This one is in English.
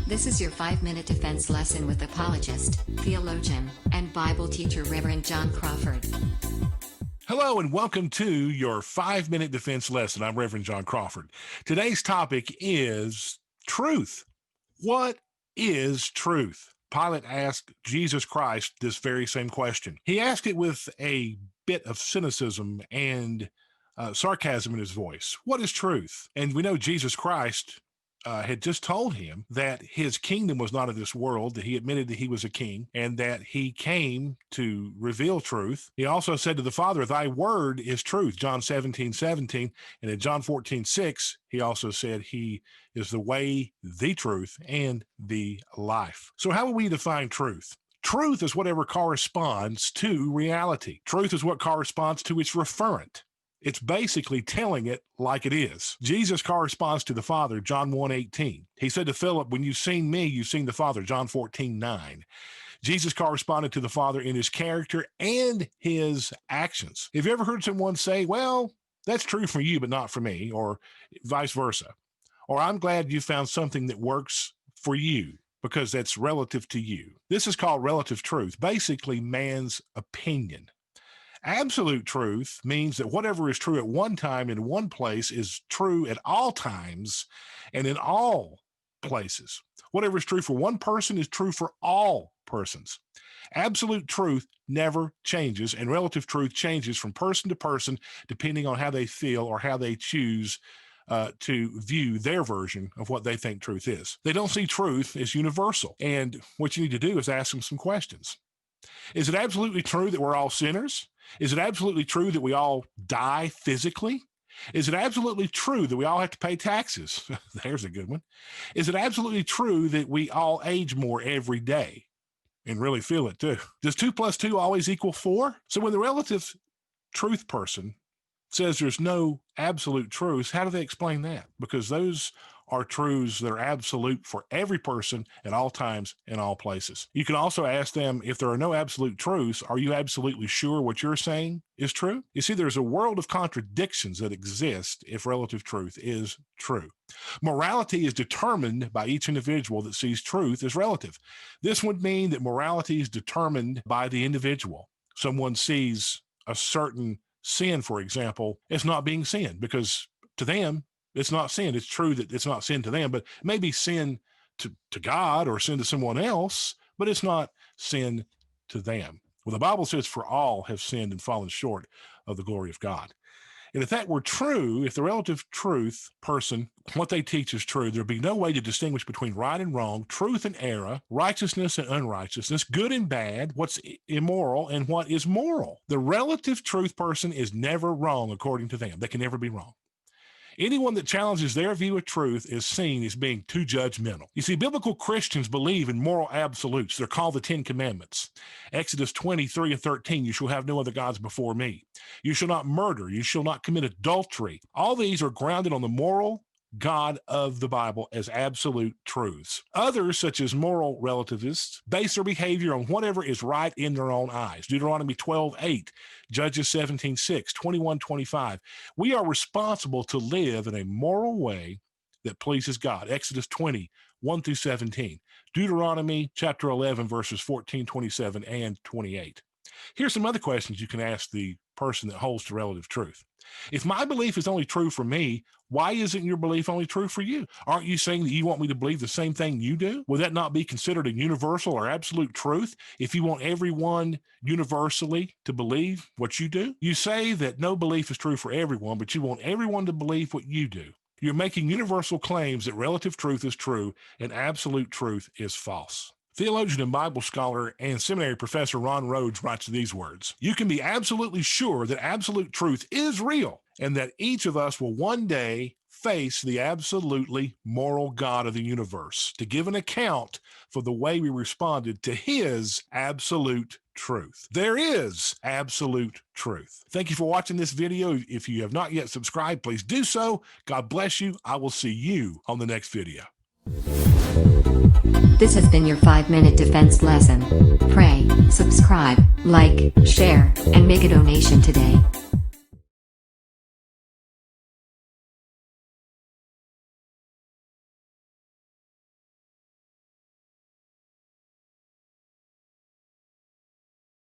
This is your 5-minute defense lesson with apologist, theologian, and Bible teacher Reverend John Crawford. Hello and welcome to your 5-minute defense lesson. I'm Reverend John Crawford. Today's topic is truth. What is truth? Pilate asked Jesus Christ this very same question. He asked it with a bit of cynicism and sarcasm in his voice. What is truth? And we know Jesus Christ had just told him that his kingdom was not of this world, that he admitted that he was a king and that he came to reveal truth. He also said to the Father, thy word is truth, John 17:17. And in John 14:6, he also said he is the way, the truth, and the life. So how will we define truth? Truth is whatever corresponds to reality. Truth is what corresponds to its referent. It's basically telling it like it is. Jesus corresponds to the Father, John 1:18. He said to Philip, when you've seen me, you've seen the Father, John 14:9. Jesus corresponded to the Father in his character and his actions. Have you ever heard someone say, well, that's true for you, but not for me, or vice versa? Or I'm glad you found something that works for you because that's relative to you. This is called relative truth, basically man's opinion. Absolute truth means that whatever is true at one time in one place is true at all times and in all places. Whatever is true for one person is true for all persons. Absolute truth never changes, and relative truth changes from person to person depending on how they feel or how they choose to view their version of what they think truth is. They don't see truth as universal, and what you need to do is ask them some questions. Is it absolutely true that we're all sinners? Is it absolutely true that we all die physically? Is it absolutely true that we all have to pay taxes? There's a good one. Is it absolutely true that we all age more every day and really feel it too? Does 2 + 2 always equal 4? So when the relative truth person says there's no absolute truths, how do they explain that? Because those are truths that are absolute for every person at all times and all places. You can also ask them, if there are no absolute truths, are you absolutely sure what you're saying is true? You see, there's a world of contradictions that exist if relative truth is true. Morality is determined by each individual that sees truth as relative. This would mean that morality is determined by the individual. Someone sees a certain sin, for example, as not being sin because to them, it's not sin. It's true that it's not sin to them, but maybe sin to God or sin to someone else, but it's not sin to them. Well, the Bible says, for all have sinned and fallen short of the glory of God. And if that were true, if the relative truth person, what they teach is true, there'd be no way to distinguish between right and wrong, truth and error, righteousness and unrighteousness, good and bad, what's immoral and what is moral. The relative truth person is never wrong according to them. They can never be wrong. Anyone that challenges their view of truth is seen as being too judgmental. You see, biblical Christians believe in moral absolutes. They're called the 10 Commandments. Exodus 20:3-13, you shall have no other gods before me. You shall not murder. You shall not commit adultery. All these are grounded on the moral God of the Bible as absolute truths. Others, such as moral relativists, base their behavior on whatever is right in their own eyes. Deuteronomy 12:8, Judges 17:6, 21:25. We are responsible to live in a moral way that pleases God. Exodus 20:1-17, Deuteronomy chapter 11, verses 14, 27, and 28. Here's some other questions you can ask the person that holds to relative truth. If my belief is only true for me, why isn't your belief only true for you? Aren't you saying that you want me to believe the same thing you do? Would that not be considered a universal or absolute truth if you want everyone universally to believe what you do? You say that no belief is true for everyone, but you want everyone to believe what you do. You're making universal claims that relative truth is true and absolute truth is false. Theologian and Bible scholar and seminary professor Ron Rhodes writes these words: you can be absolutely sure that absolute truth is real and that each of us will one day face the absolutely moral God of the universe to give an account for the way we responded to his absolute truth. There is absolute truth. Thank you for watching this video. If you have not yet subscribed, please do so. God bless you. I will see you on the next video. This has been your 5-minute defense lesson. Pray, subscribe, like, share, and make a donation today.